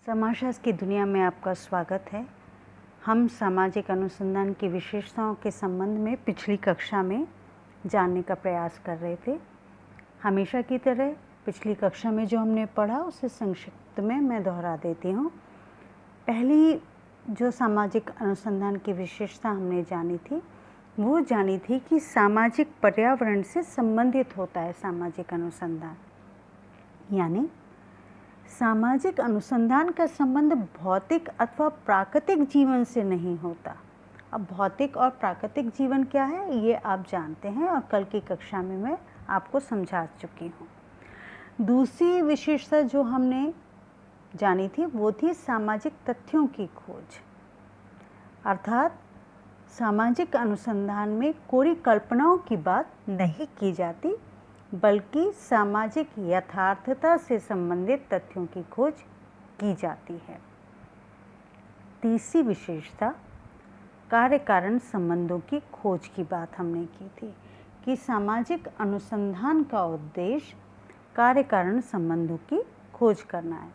समाजशास्त्र की दुनिया में आपका स्वागत है। हम सामाजिक अनुसंधान की विशेषताओं के संबंध में पिछली कक्षा में जानने का प्रयास कर रहे थे। हमेशा की तरह पिछली कक्षा में जो हमने पढ़ा उसे संक्षिप्त में मैं दोहरा देती हूँ। पहली जो सामाजिक अनुसंधान की विशेषता हमने जानी थी वो जानी थी कि सामाजिक पर्यावरण से संबंधित होता है सामाजिक अनुसंधान। यानी सामाजिक अनुसंधान का संबंध भौतिक अथवा प्राकृतिक जीवन से नहीं होता। अब भौतिक और प्राकृतिक जीवन क्या है ये आप जानते हैं और कल की कक्षा में मैं आपको समझा चुकी हूँ। दूसरी विशेषता जो हमने जानी थी वो थी सामाजिक तथ्यों की खोज। अर्थात सामाजिक अनुसंधान में कोरी कल्पनाओं की बात नहीं की जाती बल्कि सामाजिक यथार्थता से संबंधित तथ्यों की खोज की जाती है। तीसरी विशेषता कार्य कारण संबंधों की खोज की बात हमने की थी कि सामाजिक अनुसंधान का उद्देश्य कार्य कारण संबंधों की खोज करना है।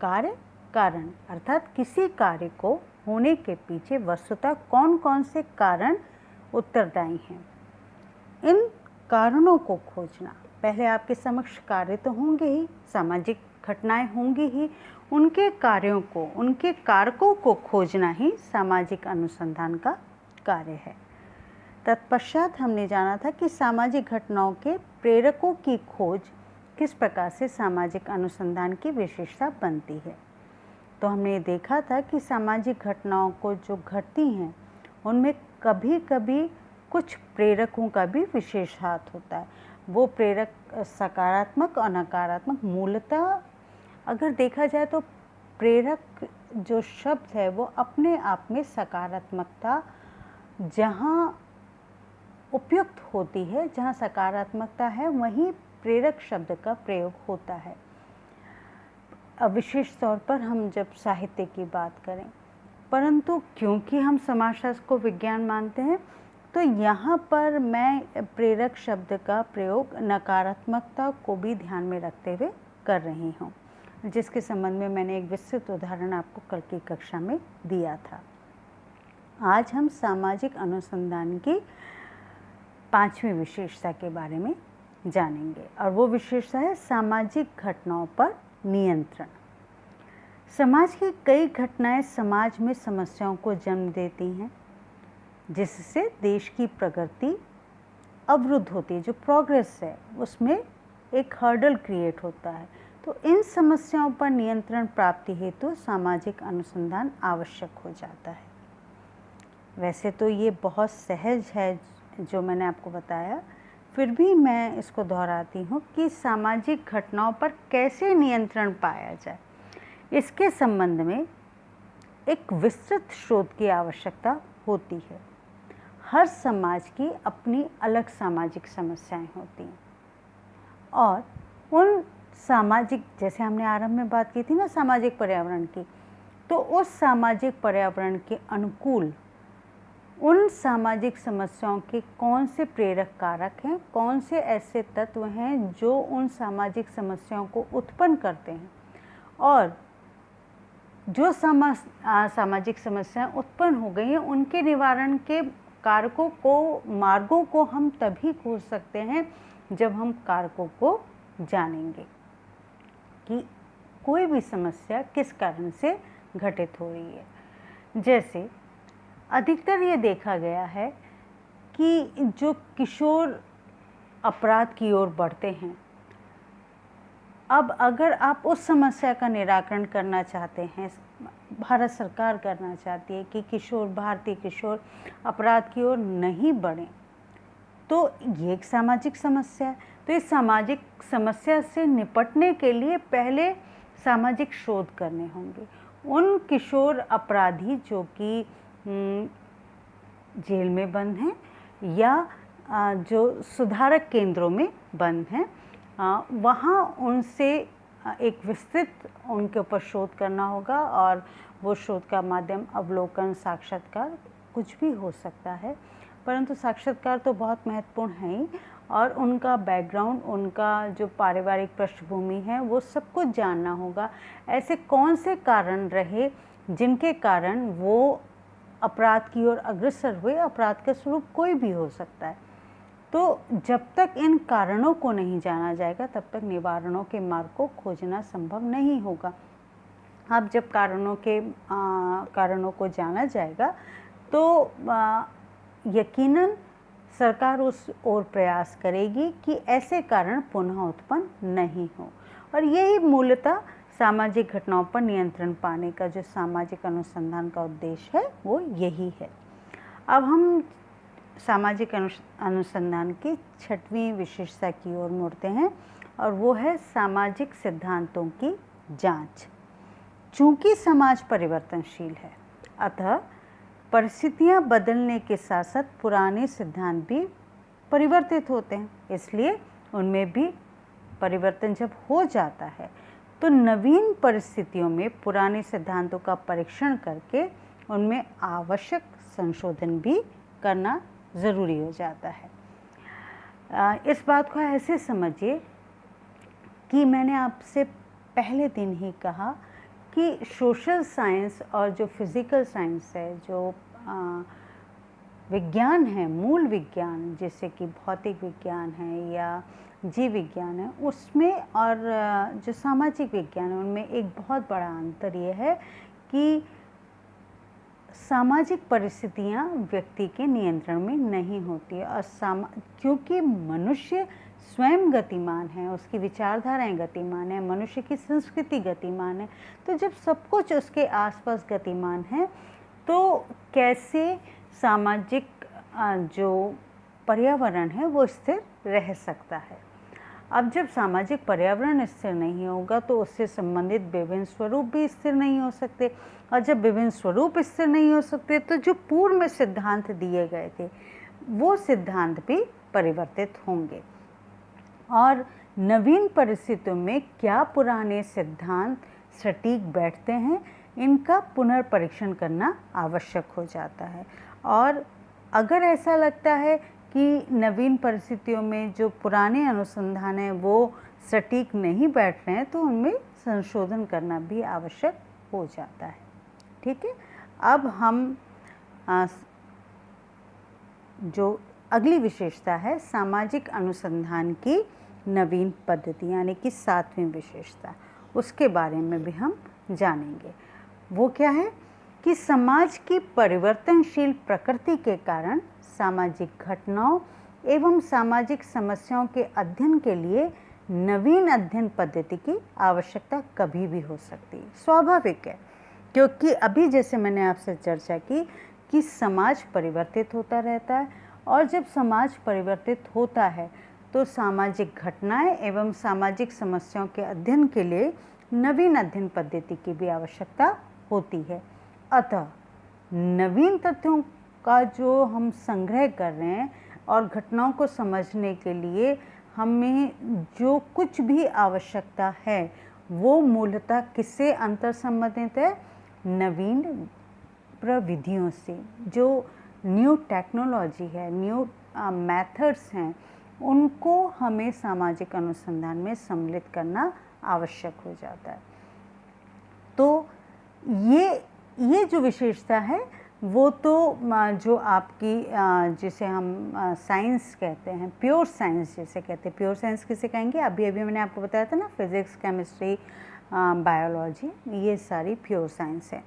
कार्य कारण अर्थात किसी कार्य को होने के पीछे वस्तुतः कौन कौन से कारण उत्तरदायी हैं, इन कारणों को खोजना। पहले आपके समक्ष कार्य तो होंगे ही, सामाजिक घटनाएं होंगी ही, उनके कार्यों को, उनके कारकों को खोजना ही सामाजिक अनुसंधान का कार्य है। तत्पश्चात हमने जाना था कि सामाजिक घटनाओं के प्रेरकों की खोज किस प्रकार से सामाजिक अनुसंधान की विशेषता बनती है। तो हमने देखा था कि सामाजिक घटनाओं को जो घटती हैं उनमें कभी कभी कुछ प्रेरकों का भी विशेष हाथ होता है। वो प्रेरक सकारात्मक और नकारात्मक, मूलतः अगर देखा जाए तो प्रेरक जो शब्द है वो अपने आप में सकारात्मकता जहाँ उपयुक्त होती है, जहाँ सकारात्मकता है वहीं प्रेरक शब्द का प्रयोग होता है। अब विशेष तौर पर हम जब साहित्य की बात करें, परंतु क्योंकि हम समाजशास्त्र को विज्ञान मानते हैं तो यहाँ पर मैं प्रेरक शब्द का प्रयोग नकारात्मकता को भी ध्यान में रखते हुए कर रही हूँ, जिसके संबंध में मैंने एक विस्तृत उदाहरण आपको कल की कक्षा में दिया था। आज हम सामाजिक अनुसंधान की पांचवी विशेषता के बारे में जानेंगे और वो विशेषता है सामाजिक घटनाओं पर नियंत्रण। समाज की कई घटनाएं समाज में समस्याओं को जन्म देती हैं जिससे देश की प्रगति अवरुद्ध होती है। जो प्रोग्रेस है उसमें एक हर्डल क्रिएट होता है। तो इन समस्याओं पर नियंत्रण प्राप्ति हेतु सामाजिक अनुसंधान आवश्यक हो जाता है। वैसे तो ये बहुत सहज है जो मैंने आपको बताया, फिर भी मैं इसको दोहराती हूँ कि सामाजिक घटनाओं पर कैसे नियंत्रण पाया जाए, इसके संबंध में एक विस्तृत शोध की आवश्यकता होती है। हर समाज की अपनी अलग सामाजिक समस्याएं होती हैं और उन सामाजिक, जैसे हमने आरंभ में बात की थी ना सामाजिक पर्यावरण की, तो उस सामाजिक पर्यावरण के अनुकूल उन सामाजिक समस्याओं के कौन से प्रेरक कारक हैं, कौन से ऐसे तत्व हैं जो उन सामाजिक समस्याओं को उत्पन्न करते हैं, और जो सामाजिक समस्याएं उत्पन्न हो गई हैं उनके निवारण के कारकों को, मार्गों को हम तभी खोज सकते हैं जब हम कारकों को जानेंगे कि कोई भी समस्या किस कारण से घटित हो रही है। जैसे अधिकतर ये देखा गया है कि जो किशोर अपराध की ओर बढ़ते हैं, अब अगर आप उस समस्या का निराकरण करना चाहते हैं, भारत सरकार करना चाहती है कि किशोर, भारतीय किशोर अपराध की ओर नहीं बढ़ें, तो ये एक सामाजिक समस्या है। तो इस सामाजिक समस्या से निपटने के लिए पहले सामाजिक शोध करने होंगे। उन किशोर अपराधी जो कि जेल में बंद हैं या जो सुधारक केंद्रों में बंद हैं, वहाँ उनसे एक विस्तृत उनके ऊपर शोध करना होगा और वो शोध का माध्यम अवलोकन, साक्षात्कार कुछ भी हो सकता है, परंतु साक्षात्कार तो बहुत महत्वपूर्ण है ही, और उनका बैकग्राउंड, उनका जो पारिवारिक पृष्ठभूमि है वो सब कुछ जानना होगा। ऐसे कौन से कारण रहे जिनके कारण वो अपराध की ओर अग्रसर हुए। अपराध का स्वरूप कोई भी हो सकता है। तो जब तक इन कारणों को नहीं जाना जाएगा तब तक निवारणों के मार्ग को खोजना संभव नहीं होगा। अब जब कारणों को जाना जाएगा तो यकीनन सरकार उस ओर प्रयास करेगी कि ऐसे कारण पुनः उत्पन्न नहीं हो। और यही मूलतः सामाजिक घटनाओं पर नियंत्रण पाने का जो सामाजिक अनुसंधान का उद्देश्य है वो यही है। अब हम सामाजिक अनुसंधान की 6वीं विशेषता की ओर मुड़ते हैं और वो है सामाजिक सिद्धांतों की जांच। चूंकि समाज परिवर्तनशील है, अतः परिस्थितियां बदलने के साथ साथ पुराने सिद्धांत भी परिवर्तित होते हैं। इसलिए उनमें भी परिवर्तन जब हो जाता है तो नवीन परिस्थितियों में पुराने सिद्धांतों का परीक्षण करके उनमें आवश्यक संशोधन भी करना ज़रूरी हो जाता है। इस बात को ऐसे समझिए कि मैंने आपसे पहले दिन ही कहा कि सोशल साइंस और जो फिज़िकल साइंस है, जो विज्ञान है, मूल विज्ञान जैसे कि भौतिक विज्ञान है या जीव विज्ञान है, उसमें और जो सामाजिक विज्ञान है उनमें एक बहुत बड़ा अंतर ये है कि सामाजिक परिस्थितियां व्यक्ति के नियंत्रण में नहीं होती है। और क्योंकि मनुष्य स्वयं गतिमान है, उसकी विचारधाराएं गतिमान है, मनुष्य की संस्कृति गतिमान है, तो जब सब कुछ उसके आसपास गतिमान है तो कैसे सामाजिक जो पर्यावरण है वो स्थिर रह सकता है। अब जब सामाजिक पर्यावरण स्थिर नहीं होगा तो उससे संबंधित विभिन्न स्वरूप भी स्थिर नहीं हो सकते, और जब विभिन्न स्वरूप स्थिर नहीं हो सकते तो जो पूर्व में सिद्धांत दिए गए थे वो सिद्धांत भी परिवर्तित होंगे। और नवीन परिस्थितियों में क्या पुराने सिद्धांत सटीक बैठते हैं, इनका पुनर्परीक्षण करना आवश्यक हो जाता है। और अगर ऐसा लगता है कि नवीन परिस्थितियों में जो पुराने अनुसंधान हैं वो सटीक नहीं बैठ रहे हैं तो उनमें संशोधन करना भी आवश्यक हो जाता है। ठीक है, अब हम जो अगली विशेषता है सामाजिक अनुसंधान की नवीन पद्धति यानी कि 7वीं विशेषता, उसके बारे में भी हम जानेंगे। वो क्या है कि समाज की परिवर्तनशील प्रकृति के कारण सामाजिक घटनाओं एवं सामाजिक समस्याओं के अध्ययन के लिए नवीन अध्ययन पद्धति की आवश्यकता कभी भी हो सकती है। स्वाभाविक है, क्योंकि अभी जैसे मैंने आपसे चर्चा की कि समाज परिवर्तित होता रहता है, और जब समाज परिवर्तित होता है तो सामाजिक घटनाएं एवं सामाजिक समस्याओं के अध्ययन के लिए नवीन अध्ययन पद्धति की भी आवश्यकता होती है। अतः नवीन तथ्यों का जो हम संग्रह कर रहे हैं और घटनाओं को समझने के लिए हमें जो कुछ भी आवश्यकता है वो मूलतः किससे अंतर संबंधित है? नवीन प्रविधियों से। जो न्यू टेक्नोलॉजी है, न्यू मेथड्स हैं, उनको हमें सामाजिक अनुसंधान में सम्मिलित करना आवश्यक हो जाता है। तो ये जो विशेषता है वो तो जो आपकी जिसे हम साइंस कहते हैं, प्योर साइंस जिसे कहते हैं, प्योर साइंस किसे कहेंगे? अभी मैंने आपको बताया था ना, फिज़िक्स, केमिस्ट्री, बायोलॉजी, ये सारी प्योर साइंस है।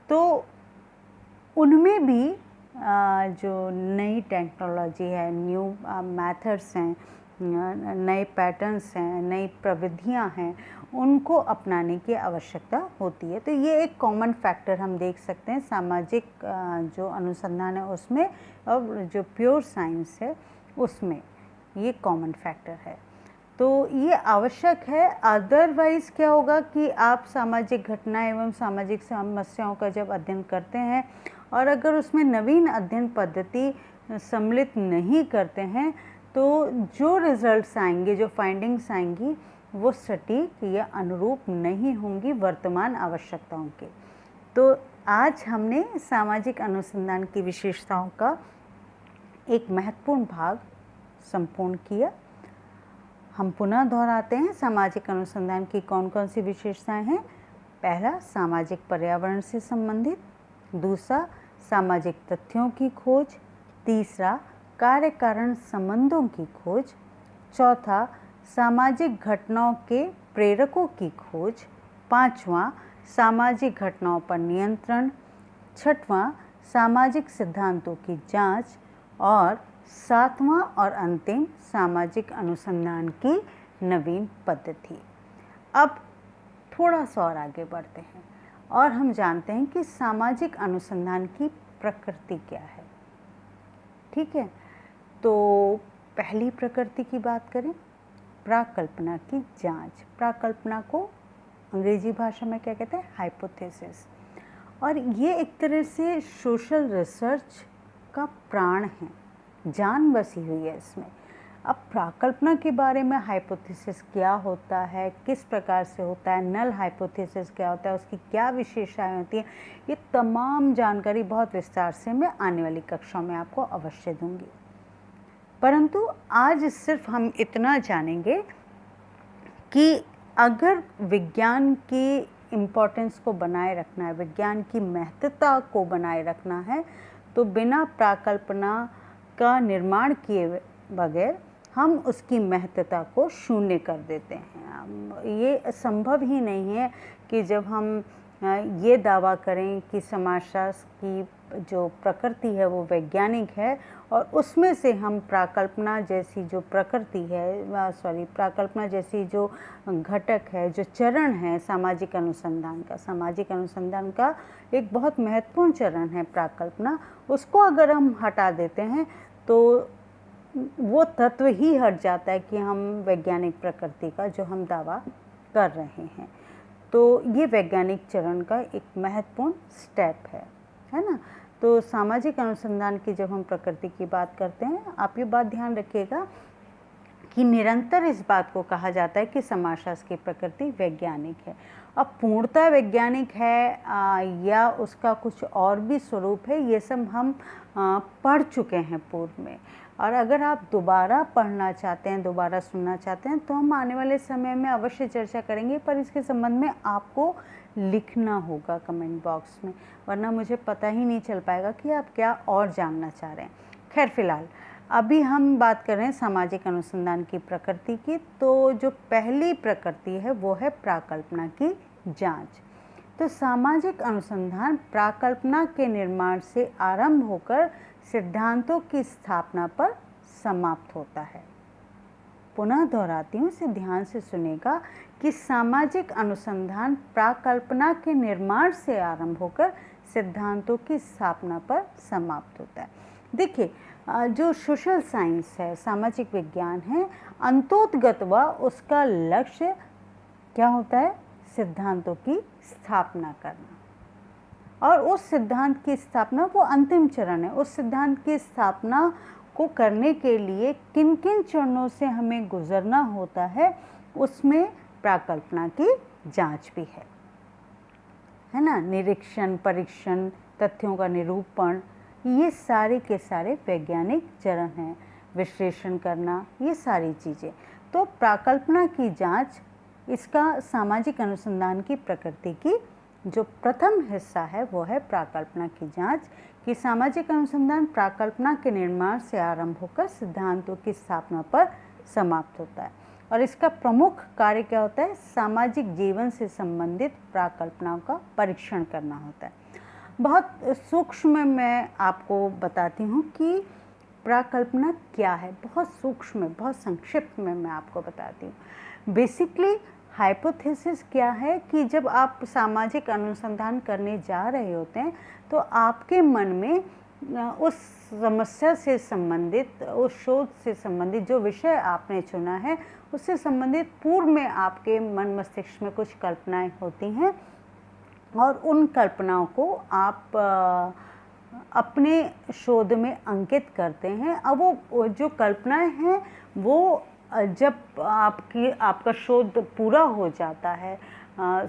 तो उनमें भी जो नई टेक्नोलॉजी है, न्यू मेथड्स हैं, नए पैटर्न्स हैं, नई प्रविधियां हैं, उनको अपनाने की आवश्यकता होती है। तो ये एक कॉमन फैक्टर हम देख सकते हैं सामाजिक जो अनुसंधान है उसमें, और जो प्योर साइंस है उसमें ये कॉमन फैक्टर है। तो ये आवश्यक है, अदरवाइज़ क्या होगा कि आप सामाजिक घटना एवं सामाजिक समस्याओं का जब अध्ययन करते हैं और अगर उसमें नवीन अध्ययन पद्धति सम्मिलित नहीं करते हैं तो जो रिजल्ट्स आएंगे, जो फाइंडिंग्स आएंगी, वो सटीक या अनुरूप नहीं होंगी वर्तमान आवश्यकताओं के। तो आज हमने सामाजिक अनुसंधान की विशेषताओं का एक महत्वपूर्ण भाग संपूर्ण किया। हम पुनः दोहराते हैं, सामाजिक अनुसंधान की कौन कौन सी विशेषताएं हैं। पहला, सामाजिक पर्यावरण से संबंधित। दूसरा, सामाजिक तथ्यों की खोज। तीसरा, कार्य कारण संबंधों की खोज। चौथा, सामाजिक घटनाओं के प्रेरकों की खोज। पांचवा, सामाजिक घटनाओं पर नियंत्रण। छठवां, सामाजिक सिद्धांतों की जांच। और सातवां और अंतिम, सामाजिक अनुसंधान की नवीन पद्धति। अब थोड़ा सा और आगे बढ़ते हैं और हम जानते हैं कि सामाजिक अनुसंधान की प्रकृति क्या है। ठीक है, तो पहली प्रकृति की बात करें, प्राकल्पना की जांच। प्राकल्पना को अंग्रेजी भाषा में क्या कहते हैं, हाइपोथेसिस। और ये एक तरह से सोशल रिसर्च का प्राण है, जान बसी हुई है इसमें। अब प्राकल्पना के बारे में हाइपोथेसिस क्या होता है, किस प्रकार से होता है, नल हाइपोथेसिस क्या होता है, उसकी क्या विशेषताएं होती हैं, ये तमाम जानकारी बहुत विस्तार से मैं आने वाली कक्षाओं में आपको अवश्य दूंगी। परंतु आज सिर्फ हम इतना जानेंगे कि अगर विज्ञान की इम्पोर्टेंस को बनाए रखना है, विज्ञान की महत्ता को बनाए रखना है, तो बिना प्राकल्पना का निर्माण किए बगैर हम उसकी महत्ता को शून्य कर देते हैं। ये संभव ही नहीं है कि जब हम ये दावा करें कि समाजशास्त्र की जो प्रकृति है वो वैज्ञानिक है और उसमें से हम प्राकल्पना जैसी जो प्रकृति है, प्राकल्पना जैसी जो घटक है, जो चरण है सामाजिक अनुसंधान का एक बहुत महत्वपूर्ण चरण है प्राकल्पना, उसको अगर हम हटा देते हैं तो वो तत्व ही हट जाता है कि हम वैज्ञानिक प्रकृति का जो हम दावा कर रहे हैं। तो ये वैज्ञानिक चरण का एक महत्वपूर्ण स्टेप है ना। तो सामाजिक अनुसंधान की जब हम प्रकृति की बात करते हैं, आप ये बात ध्यान रखिएगा कि निरंतर इस बात को कहा जाता है कि समाजशास्त्र की प्रकृति वैज्ञानिक है। अब पूर्णतः वैज्ञानिक है या उसका कुछ और भी स्वरूप है, ये सब हम पढ़ चुके हैं पूर्व में। और अगर आप दोबारा पढ़ना चाहते हैं, दोबारा सुनना चाहते हैं, तो हम आने वाले समय में अवश्य चर्चा करेंगे, पर इसके संबंध में आपको लिखना होगा कमेंट बॉक्स में, वरना मुझे पता ही नहीं चल पाएगा कि आप क्या और जानना चाह रहे हैं। खैर, फिलहाल अभी हम बात कर रहे हैं सामाजिक अनुसंधान की प्रकृति की। तो जो पहली प्रकृति है वो है प्राकल्पना की जांच। तो सामाजिक अनुसंधान प्राकल्पना के निर्माण से आरंभ होकर सिद्धांतों की स्थापना पर समाप्त होता है। पुनः दोहराती हूँ, इसे ध्यान से सुनेगा कि सामाजिक अनुसंधान प्राकल्पना के निर्माण से आरंभ होकर सिद्धांतों की स्थापना पर समाप्त होता है। देखिए, जो सोशल साइंस है, सामाजिक विज्ञान है, अंतोतगतवा उसका लक्ष्य क्या होता है, सिद्धांतों की स्थापना करना। और उस सिद्धांत की स्थापना वो अंतिम चरण है। उस सिद्धांत की स्थापना को करने के लिए किन किन चरणों से हमें गुजरना होता है, उसमें प्राकल्पना की जांच भी है ना। निरीक्षण, परीक्षण, तथ्यों का निरूपण, ये सारे के सारे वैज्ञानिक चरण हैं। विश्लेषण करना, ये सारी चीज़ें। तो प्राकल्पना की जांच, इसका सामाजिक अनुसंधान की प्रकृति की जो प्रथम हिस्सा है वो है प्राकल्पना की जांच। कि सामाजिक अनुसंधान प्राकल्पना के निर्माण से आरंभ होकर सिद्धांतों की स्थापना पर समाप्त होता है। और इसका प्रमुख कार्य क्या होता है, सामाजिक जीवन से संबंधित प्राकल्पनाओं का परीक्षण करना होता है। बहुत सूक्ष्म मैं आपको बताती हूँ कि प्राकल्पना क्या है, बहुत सूक्ष्म, बहुत संक्षिप्त में मैं आपको बताती हूँ। बेसिकली हाइपोथेसिस क्या है कि जब आप सामाजिक अनुसंधान करने जा रहे होते हैं तो आपके मन में उस समस्या से संबंधित, उस शोध से संबंधित जो विषय आपने चुना है उससे संबंधित पूर्व में आपके मन मस्तिष्क में कुछ कल्पनाएं होती हैं और उन कल्पनाओं को आप अपने शोध में अंकित करते हैं। अब वो जो कल्पनाएं हैं वो जब आपका शोध पूरा हो जाता है,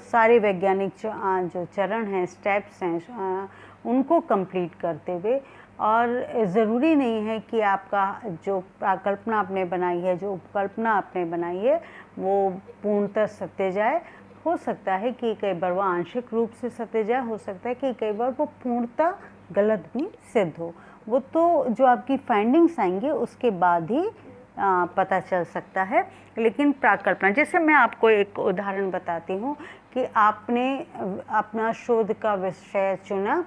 सारे वैज्ञानिक जो चरण हैं, स्टेप्स हैं, उनको कंप्लीट करते हुए और ज़रूरी नहीं है कि आपका जो प्राकल्पना आपने बनाई है, जो उपकल्पना आपने बनाई है, वो पूर्णतः सत्य जाए। हो सकता है कि कई बार वो आंशिक रूप से सत्य जाए, हो सकता है कि कई बार वो पूर्णतः गलत भी सिद्ध हो। वो तो जो आपकी फाइंडिंग्स आएंगे उसके बाद ही पता चल सकता है। लेकिन प्राकल्पना, जैसे मैं आपको एक उदाहरण बताती हूँ कि आपने अपना शोध का विषय चुना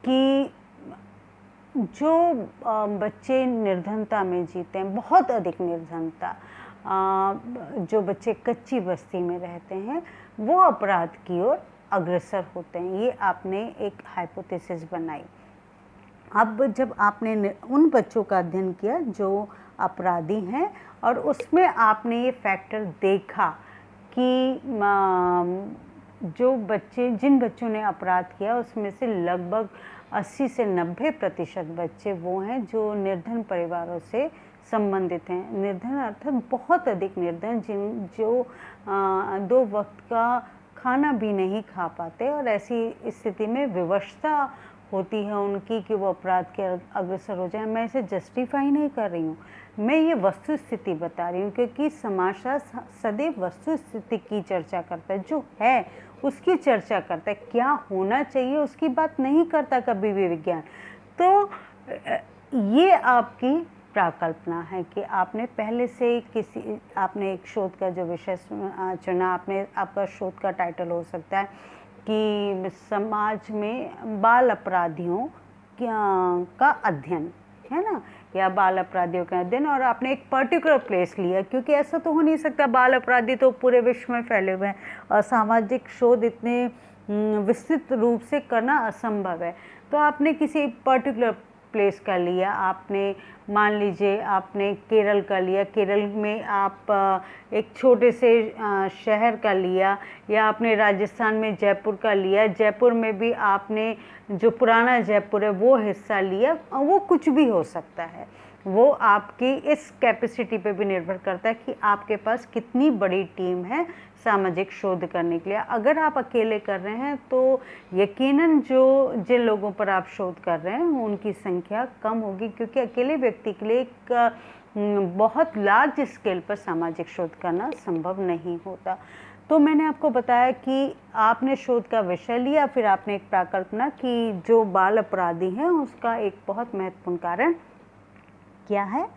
कि जो बच्चे निर्धनता में जीते हैं, बहुत अधिक निर्धनता, जो बच्चे कच्ची बस्ती में रहते हैं, वो अपराध की ओर अग्रसर होते हैं। ये आपने एक हाइपोथेसिस बनाई। अब जब आपने उन बच्चों का अध्ययन किया जो अपराधी हैं और उसमें आपने ये फैक्टर देखा कि जिन बच्चों ने अपराध किया उसमें से लगभग 80 से 90% बच्चे वो हैं जो निर्धन परिवारों से संबंधित हैं। निर्धन अर्थात बहुत अधिक निर्धन, जो 2 वक्त का खाना भी नहीं खा पाते, और ऐसी स्थिति में विवशता होती है उनकी कि वो अपराध के अग्रसर हो जाए। मैं इसे जस्टिफाई नहीं कर रही हूँ, मैं ये वस्तु स्थिति बता रही हूँ, क्योंकि समाजशास्त्र सदैव वस्तु स्थिति की चर्चा करता है, जो है उसकी चर्चा करता है, क्या होना चाहिए उसकी बात नहीं करता कभी भी विज्ञान। तो ये आपकी प्राकल्पना है कि आपने पहले से आपने एक शोध का जो विषय चुना, आपका शोध का टाइटल हो सकता है कि समाज में बाल अपराधियों का अध्ययन, है ना, या बाल अपराधियों का अध्ययन, और आपने एक पर्टिकुलर प्लेस लिया, क्योंकि ऐसा तो हो नहीं सकता, बाल अपराधी तो पूरे विश्व में फैले हुए हैं और सामाजिक शोध इतने विस्तृत रूप से करना असंभव है। तो आपने किसी पर्टिकुलर प्लेस का लिया। आपने मान लीजिए आपने केरल का लिया, केरल में आप एक छोटे से शहर का लिया, या आपने राजस्थान में जयपुर का लिया, जयपुर में भी आपने जो पुराना जयपुर है वो हिस्सा लिया। वो कुछ भी हो सकता है, वो आपकी इस कैपेसिटी पे भी निर्भर करता है कि आपके पास कितनी बड़ी टीम है सामाजिक शोध करने के लिए। अगर आप अकेले कर रहे हैं तो यकीनन जिन लोगों पर आप शोध कर रहे हैं उनकी संख्या कम होगी, क्योंकि अकेले व्यक्ति के लिए एक बहुत लार्ज स्केल पर सामाजिक शोध करना संभव नहीं होता। तो मैंने आपको बताया कि आपने शोध का विषय लिया, फिर आपने एक प्राकल्पना कि जो बाल अपराधी हैं उसका एक बहुत महत्वपूर्ण कारण क्या है।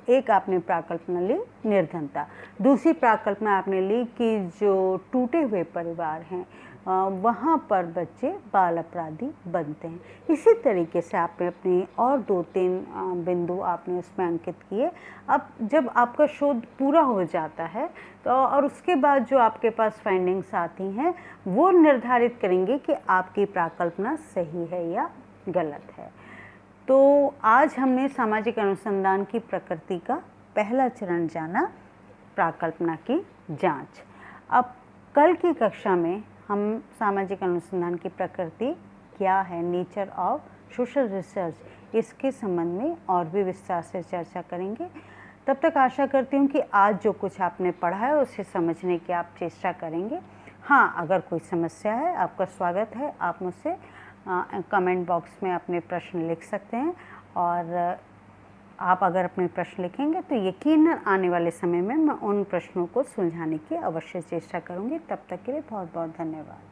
एक आपने प्राकल्पना ली निर्धनता, दूसरी प्राकल्पना आपने ली कि जो टूटे हुए परिवार हैं वहाँ पर बच्चे बाल अपराधी बनते हैं। इसी तरीके से आपने अपने और 2-3 बिंदु आपने उसमें अंकित किए। अब जब आपका शोध पूरा हो जाता है तो और उसके बाद जो आपके पास फाइंडिंग्स आती हैं वो निर्धारित करेंगे कि आपकी प्राकल्पना सही है या गलत है। तो आज हमने सामाजिक अनुसंधान की प्रकृति का पहला चरण जाना, प्राकल्पना की जांच। अब कल की कक्षा में हम सामाजिक अनुसंधान की प्रकृति क्या है, नेचर ऑफ सोशल रिसर्च, इसके संबंध में और भी विस्तार से चर्चा करेंगे। तब तक आशा करती हूँ कि आज जो कुछ आपने पढ़ा है उसे समझने की आप चेष्टा करेंगे। हाँ, अगर कोई समस्या है, आपका स्वागत है, आप मुझसे कमेंट बॉक्स में अपने प्रश्न लिख सकते हैं, और आप अगर अपने प्रश्न लिखेंगे तो यकीनन आने वाले समय में मैं उन प्रश्नों को सुलझाने की अवश्य चेष्टा करूंगी। तब तक के लिए बहुत बहुत धन्यवाद।